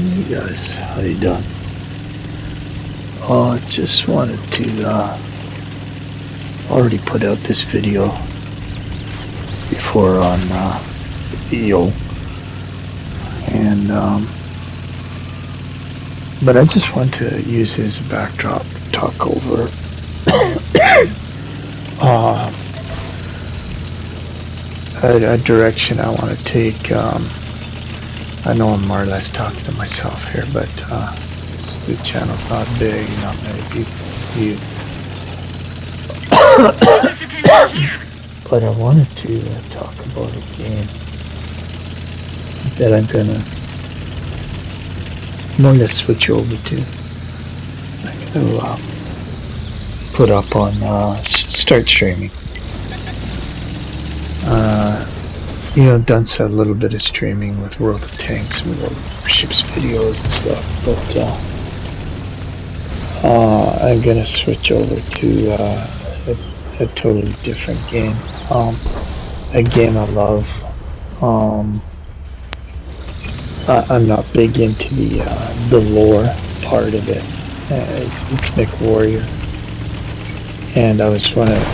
Hey guys, how you doing? Just wanted to already put out this video before on video, and but I just want to use his backdrop to talk over a direction I want to take. I know I'm more or less talking to myself here, but the channel's not big, not many people view. But I wanted to talk about a game that I'm gonna more or less switch over to. I'm gonna put up on start streaming. Done a little bit of streaming with World of Tanks and World of Warships videos and stuff, but I'm gonna switch over to a totally different game. A game I love. I'm not big into the lore part of it. It's MechWarrior, and I was trying to.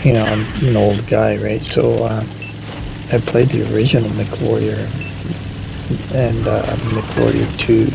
I'm an old guy, right? So I played the original MechWarrior and MechWarrior 2.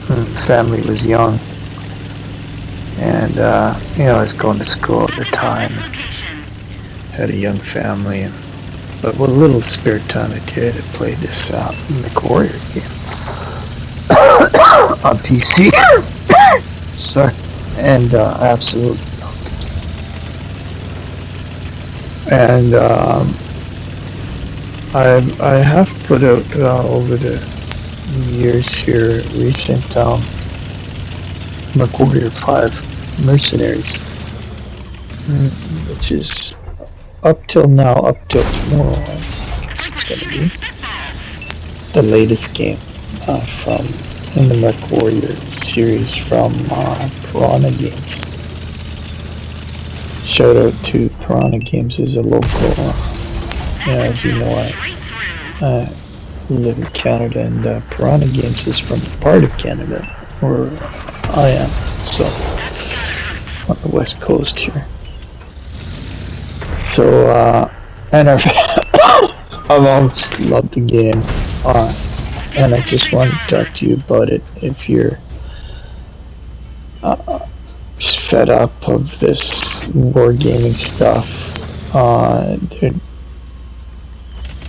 When family was young, and I was going to school at the time, had a young family, but with a little spare time I did, I played this MechWarrior game on PC. Sorry, and absolutely loved it. And I have put out over the years here recent MW5 Mercenaries, which is up till tomorrow, I guess it's gonna be the latest game from in the MechWarrior series from Piranha Games. Shout out to Piranha Games as a local. As you know, I live in Canada, and Piranha Games is from part of Canada where I am, so on the west coast here. So, and I've always loved the game. And I just wanted to talk to you about it if you're just fed up of this wargaming stuff.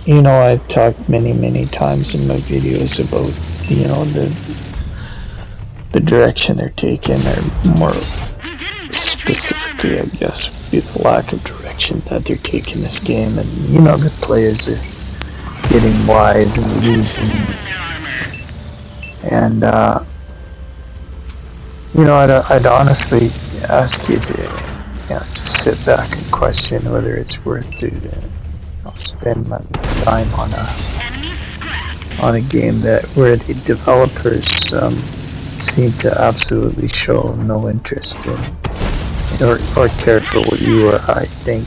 I've talked many times in my videos about, the direction they're taking, or more specifically, I guess, the lack of direction that they're taking this game, and, the players are getting wise and losing. And, I'd honestly ask you to sit back and question whether it's worth to spend my time on a game where the developers seem to absolutely show no interest in or care for what you or I think.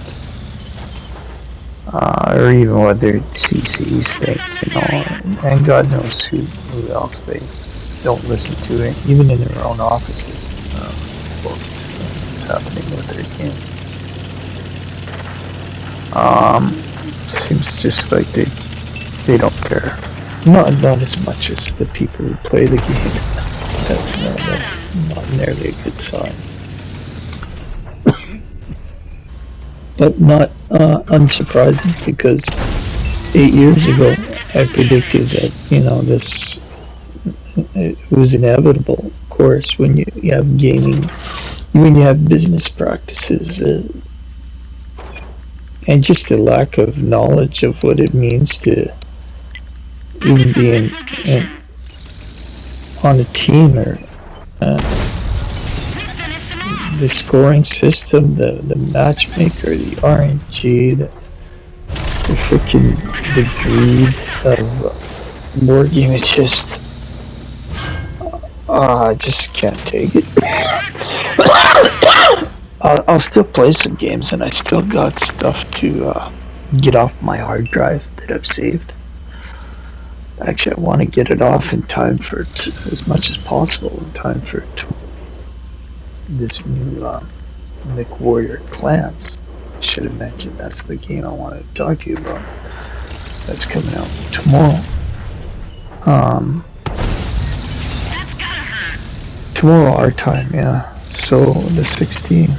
Or even what their CCs think, and God knows who else they don't listen to it, even in their own offices. What's happening with their game? Seems just like they don't care. Not as much as the people who play the game. That's not nearly a good sign. But not unsurprising, because 8 years ago I predicted that it was inevitable. Of course, when you have gaming, when you have business practices, and just a lack of knowledge of what it means to even be on a team, or the scoring system, the matchmaker, the RNG, the greed of wargame. It's just, I just can't take it. I'll still play some games, and I still got stuff to get off my hard drive that I've saved. Actually, I want to get it off in time for as much as possible in time for this new MechWarrior Clans. Should have mentioned that's the game I wanted to talk to you about. That's coming out tomorrow. Tomorrow our time, yeah. So the 16th.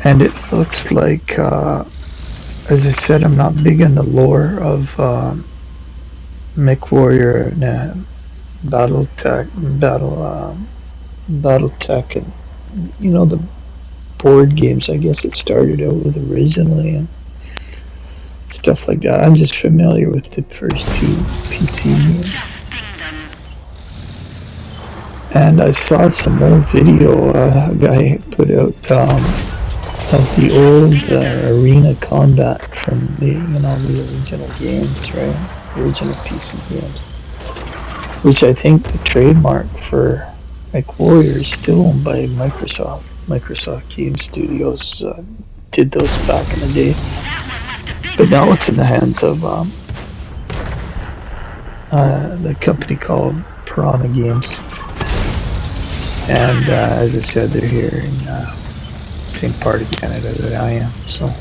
And it looks like, as I said, I'm not big on the lore of MechWarrior and BattleTech, BattleTech, and the board games. I guess it started out with originally and stuff like that. I'm just familiar with the first two PC games. And I saw some old video a guy put out of the old arena combat from the the original games, right? The original PC games, which I think the trademark for MechWarrior is still owned by Microsoft. Microsoft Game Studios did those back in the day, but now it's in the hands of the company called Piranha Games. And as I said, they're here in the same part of Canada that I am. So,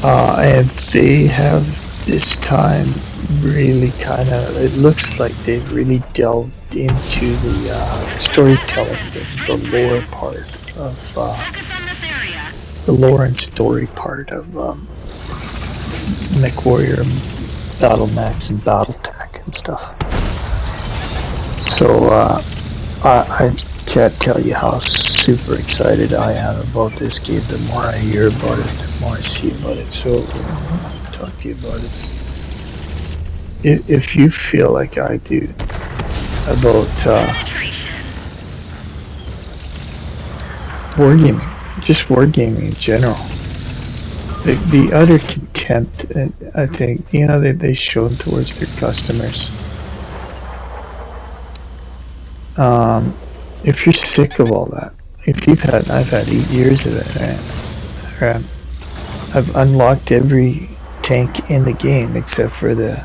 and they have this time really kind of. It looks like they've really delved into the storytelling, the lore part of the lore and story part of MechWarrior, BattleMax, and BattleTech and stuff. So I can't tell you how super excited I am about this game. The more I hear about it, the more I see about it. So I'll talk to you about it. If you feel like I do about wargaming, just wargaming in general, the utter contempt, I think, they show towards their customers. If you're sick of all that, I've had 8 years of it, right? I've unlocked every tank in the game except for the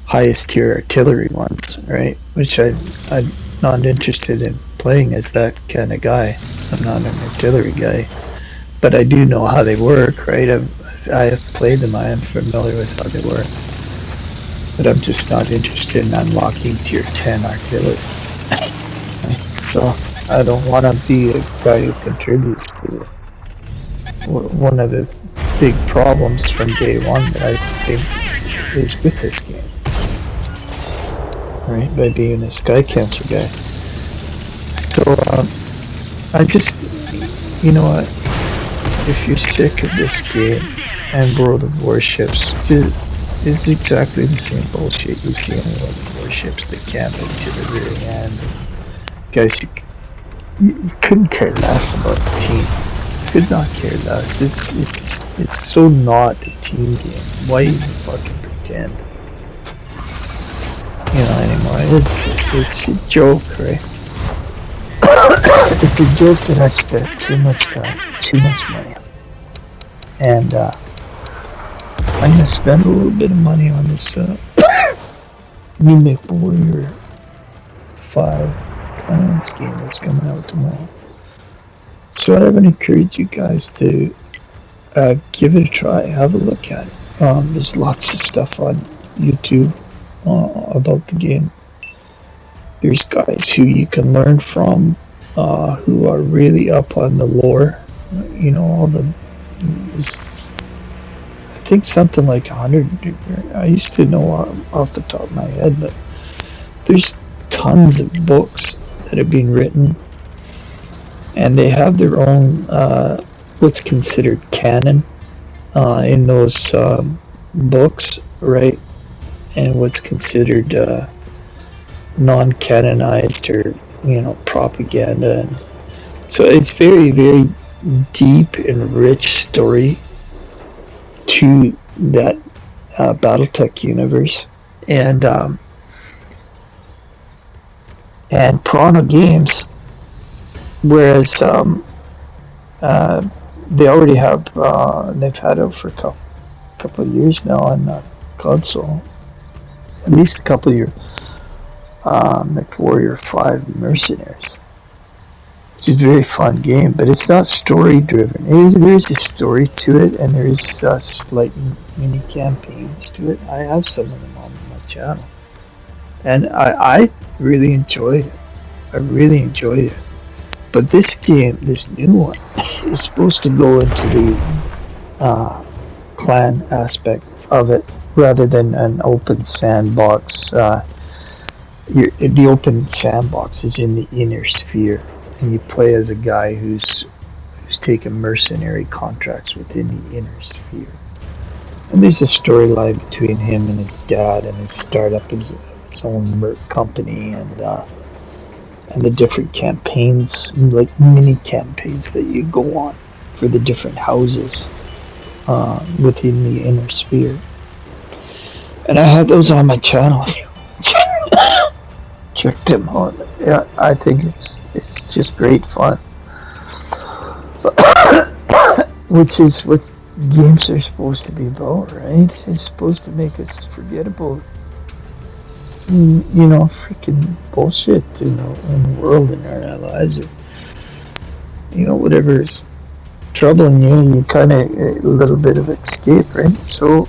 highest tier artillery ones, right? Which I'm not interested in playing as that kind of guy. I'm not an artillery guy, but I do know how they work, right? I have played them. I am familiar with how they work, but I'm just not interested in unlocking tier 10 artillery. So I don't want to be a guy who contributes to it. One of the big problems from day one that I think is with this game, right? By being a Sky Cancer guy. So I just, you know what? If you're sick of this game and World of Warships, it's exactly the same bullshit you see in World of Warships. The camping to the very end. Guys, you couldn't care less about the team. Could not care less. It's so not a team game. Why even fucking pretend? Anymore. It's a joke, right? It's a joke that I spent too much time, too much money. And I'm gonna spend a little bit of money on this new MechWarrior 5 Clans game that's coming out tomorrow. So I would encourage you guys to give it a try, have a look at it. There's lots of stuff on YouTube about the game. There's guys who you can learn from who are really up on the lore. All the... I think something like 100... I used to know off the top of my head, but there's tons of books that have been written, and they have their own what's considered canon in those books, right? And what's considered non-canonized or propaganda. And so it's very, very deep and rich story to that BattleTech universe, and Piranha Games, whereas Uh, they already have, they've had it for a couple of years now on console. At least a couple of years. MW5 Mercenaries. It's a very fun game, but it's not story driven. There's a story to it, and there's slight mini campaigns to it. I have some of them on my channel, and I really enjoyed it. I really enjoyed it. But this game, this new one, is supposed to go into the clan aspect of it rather than an open sandbox. The open sandbox is in the inner sphere, and you play as a guy who's taken mercenary contracts within the inner sphere. And there's a storyline between him and his dad, and his startup his own merc company, and the different campaigns, like mini campaigns that you go on for the different houses within the inner sphere. And I have those on my channel. Check them out. Yeah, I think it's just great fun. Which is what games are supposed to be about, right? It's supposed to make us forget about, freaking bullshit, in the world, in our lives, or, whatever's troubling you, you kind of, a little bit of escape, right? So,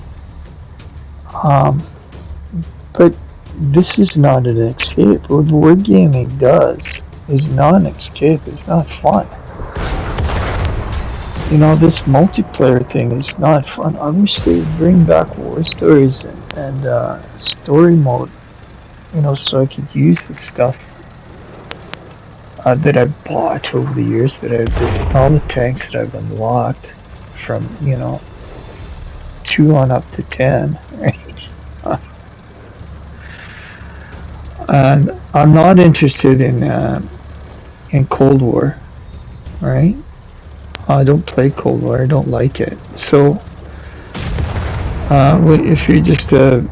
but this is not an escape. What word gaming does is not an escape. It's not fun. This multiplayer thing is not fun. I wish they would bring back war stories and story mode, so I could use the stuff that I've bought over the years, all the tanks that I've unlocked from, 2 on up to 10, right? And I'm not interested in Cold War, right? I don't play Cold War. I don't like it. So, if you're just a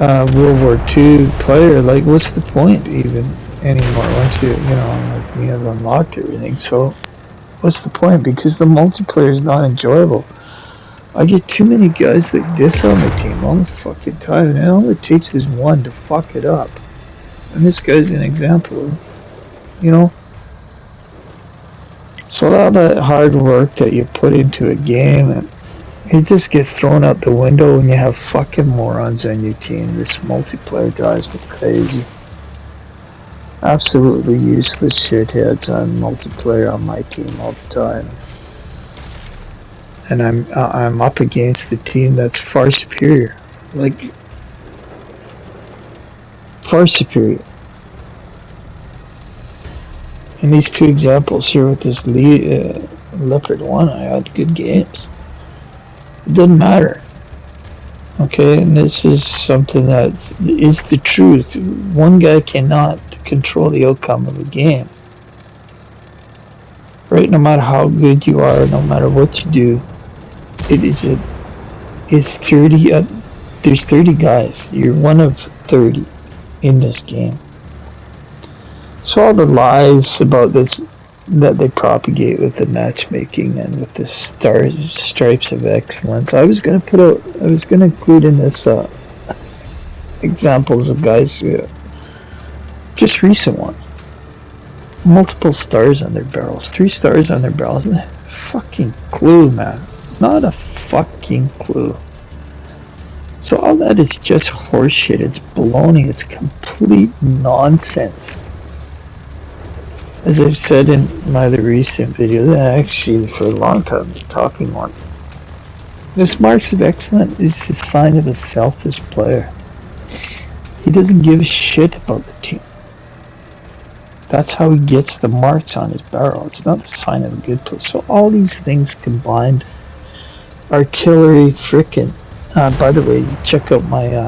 World War II player, like, what's the point even anymore? Once you have unlocked everything. So, what's the point? Because the multiplayer is not enjoyable. I get too many guys like this on my team all the fucking time, and all it takes is one to fuck it up. And this guy's an example of, So all that hard work that you put into a game, and it just gets thrown out the window when you have fucking morons on your team. This multiplayer drives me crazy. Absolutely useless shitheads on multiplayer on my team all the time. And I'm up against the team that's far superior, like far superior. In these 2 examples here with this Leopard 1, I had good games. It doesn't matter. Okay, and this is something that is the truth. One guy cannot control the outcome of a game. Right, no matter how good you are, no matter what you do, it's 30, there's 30 guys. You're one of 30 in this game. So all the lies about this that they propagate with the matchmaking and with the stripes of excellence, I was going to include in this examples of guys, just recent ones. Multiple stars on their barrels, 3 stars on their barrels. Fucking clue, man. Not a fucking clue. So all that is just horseshit. It's baloney. It's complete nonsense. As I've said in my other recent videos, actually for a long time, the talking ones, this marks of excellence is a sign of a selfish player. He doesn't give a shit about the team. That's how he gets the marks on his barrel. It's not the sign of a good player. So all these things combined, artillery, frickin'. By the way, check out my,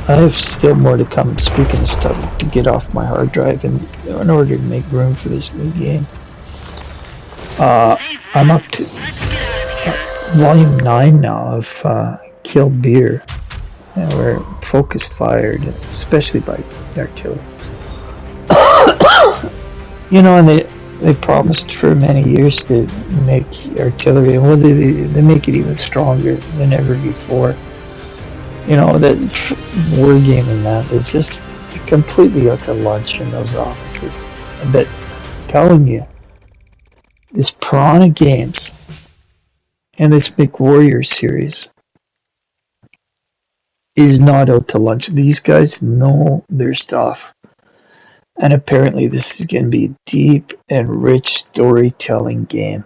I have still more to come, speaking of stuff, to get off my hard drive in order to make room for this new game. I'm up to volume 9 now of Kill Beer, where focused fired, especially by artillery. And they promised for many years to make artillery, and well, they make it even stronger than ever before. You know, that wargaming, man, is just completely out to lunch in those offices. But telling you, this Piranha Games and this McWarrior series is not out to lunch. These guys know their stuff. And apparently this is going to be a deep and rich storytelling game.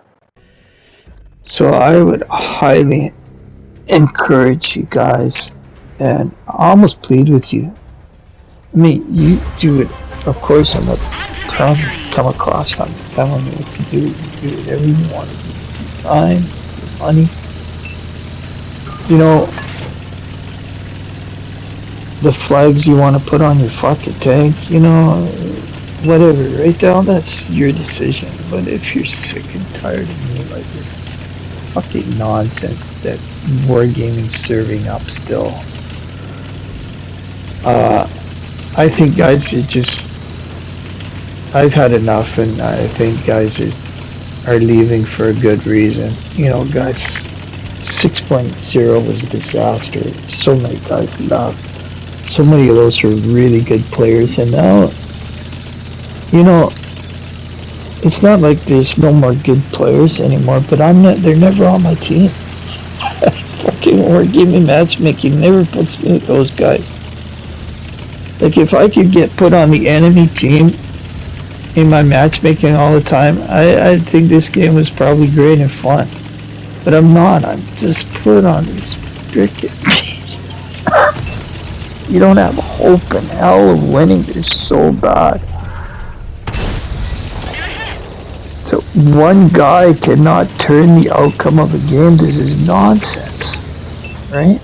So I would highly encourage you guys, and I almost plead with you. I mean, you do it. Of course, I'm not trying to come across. I'm telling you what to do. You do whatever you want to do. Time, money. You know, the flags you want to put on your fucking tank, you know, whatever, right down, that's your decision. But if you're sick and tired of me like this fucking nonsense that wargaming's serving up still, I think guys are just, I've had enough, and I think guys are leaving for a good reason. You know, guys, 6.0 was a disaster. So many guys left. So many of those were really good players, and now, you know, it's not like there's no more good players anymore, but they're never on my team. Fucking wargaming matchmaking never puts me with those guys. Like, if I could get put on the enemy team in my matchmaking all the time, I think this game was probably great and fun. But I'm not. I'm just put on these frickin' you don't have hope in hell of winning. They're so bad. So one guy cannot turn the outcome of a game. This is nonsense, right?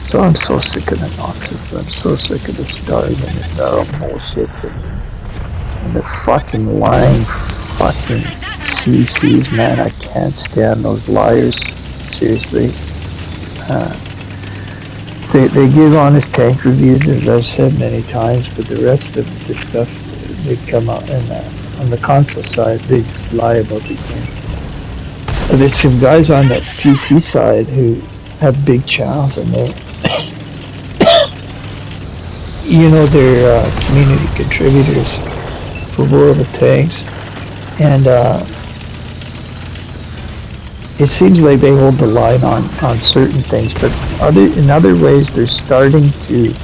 So I'm so sick of the nonsense. I'm so sick of the stars and the bullshit and the fucking lying fucking CCs, man. I can't stand those liars. Seriously. They give honest tank reviews, as I've said many times, but the rest of the stuff they come out on the console side, they just lie about the game. But there's some guys on the PC side who have big channels, and they, you know, they're community contributors for World of Tanks, and it seems like they hold the line on certain things, but in other ways they're starting to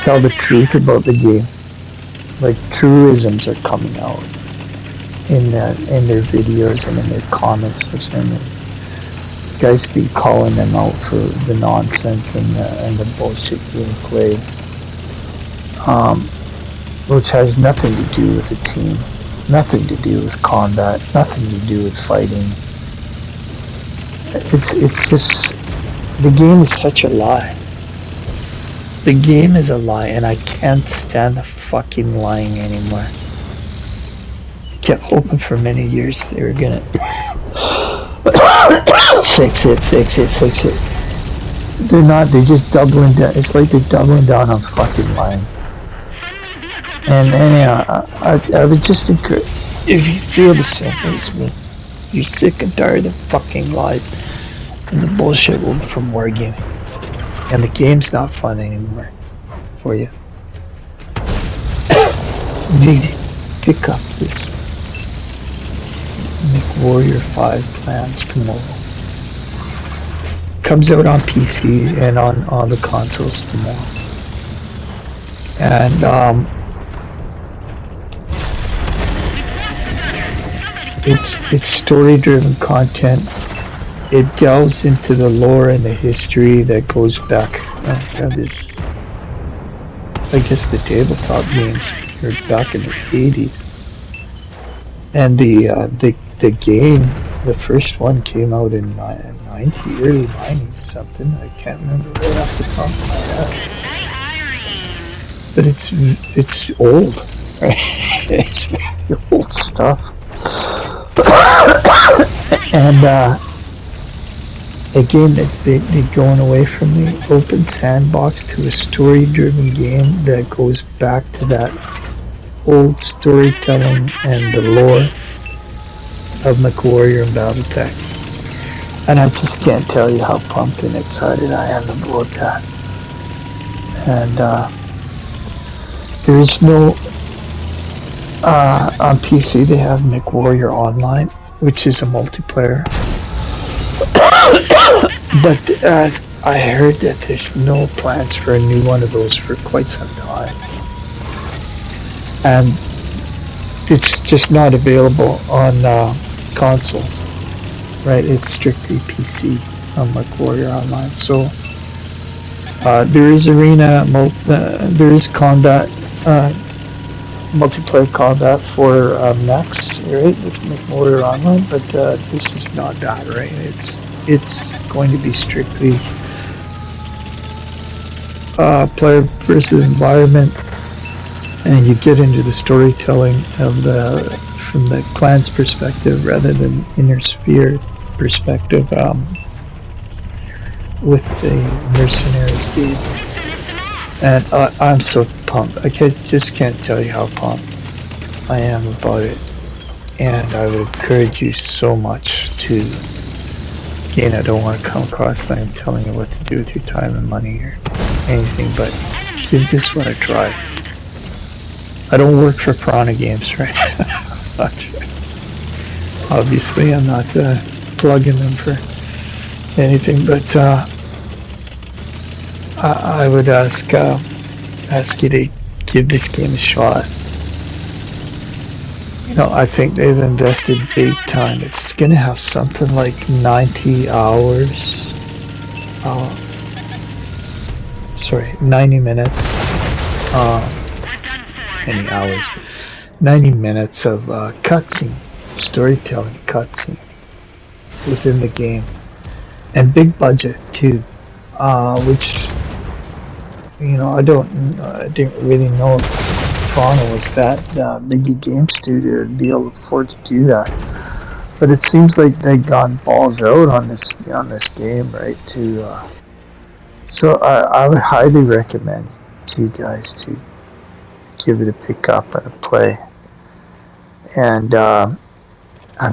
tell the truth about the game. Like, truisms are coming out in their videos and in their comments, and guys be calling them out for the nonsense and the bullshit being played, which has nothing to do with the team, nothing to do with combat, nothing to do with fighting. It's just, the game is such a lie. The game is a lie, and I can't stand the fucking lying anymore. Kept hoping for many years they were gonna fix it. They're not, they're just doubling down. It's like they're doubling down on fucking lying. And I would just encourage, if you feel the same as me, you're sick and tired of fucking lies and the bullshit from wargaming, and the game's not fun anymore for you, you need to pick up this McWarrior 5 plans tomorrow. Comes out on PC and on the consoles tomorrow. And it's story-driven content. It delves into the lore and the history that goes back. This, I guess, the tabletop games are back in the 80s, and the game, the first one came out in early 90s something. I can't remember right off the top of my head. But it's old, right? It's very old stuff. And again, they're going away from the open sandbox to a story-driven game that goes back to that old storytelling and the lore of MechWarrior and BattleTech. And I just can't tell you how pumped and excited I am about that. And there is no on PC they have MechWarrior Online, which is a multiplayer. But I heard that there's no plans for a new one of those for quite some time. And it's just not available on consoles, right? It's strictly PC on MechWarrior Online. So there is there is combat, multiplayer combat for mechs, right, with MechWarrior Online, but this is not that, right? It's going to be strictly player versus environment, and you get into the storytelling of from the clan's perspective rather than inner sphere perspective, with the mercenaries game. And I'm so pumped. Just can't tell you how pumped I am about it. And I would encourage you so much to, again, I don't want to come across like I'm telling you what to do with your time and money or anything, but give this one a try. I don't work for Piranha Games, right? Obviously, I'm not plugging them for anything, but I would ask you to give this game a shot. You know, I think they've invested big time. It's gonna have something like 90 hours. 90 minutes. Any hours? 90 minutes of cutscene, storytelling cutscene within the game, and big budget too. Which, you know, I didn't really know if Toronto was that big a game studio to be able to afford to do that. But it seems like they've gone balls out on this game, right? So I would highly recommend to you guys to give it a pick up and a play. And I'm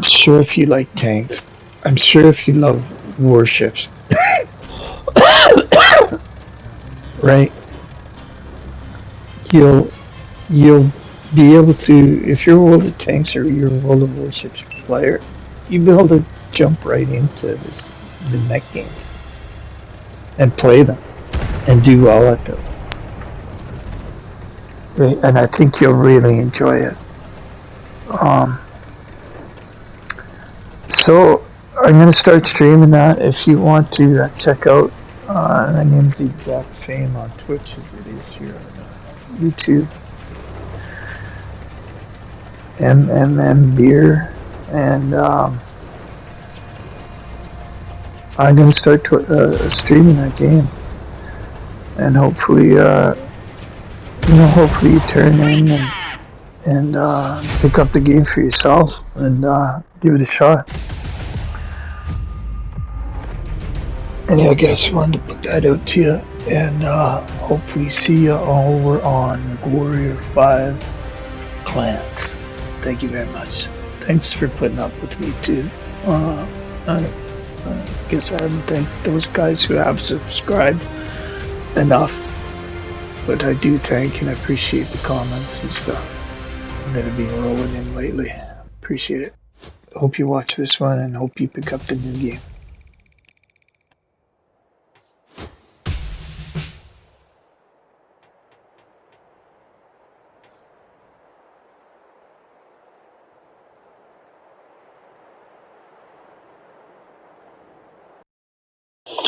sure if you like tanks, I'm sure if you love warships, right? You'll be able to, if you're a World of Tanks or you're a World of Warships player, you'll be able to jump right into the mech games and play them and do well at them. Right? And I think you'll really enjoy it. So I'm going to start streaming that. If you want to check out, my name's the exact same on Twitch as it is here on YouTube. MMM Beer, and I'm going to start streaming that game, and hopefully, hopefully you turn in and pick up the game for yourself and give it a shot. Anyway, I guess I wanted to put that out to you, and hopefully see you over on Warrior 5 Clans. Thank you very much. Thanks for putting up with me too. I guess I haven't thanked those guys who have subscribed enough, but I do thank and appreciate the comments and stuff that have been rolling in lately. Appreciate it. Hope you watch this one and hope you pick up the new game.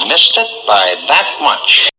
Missed it by that much.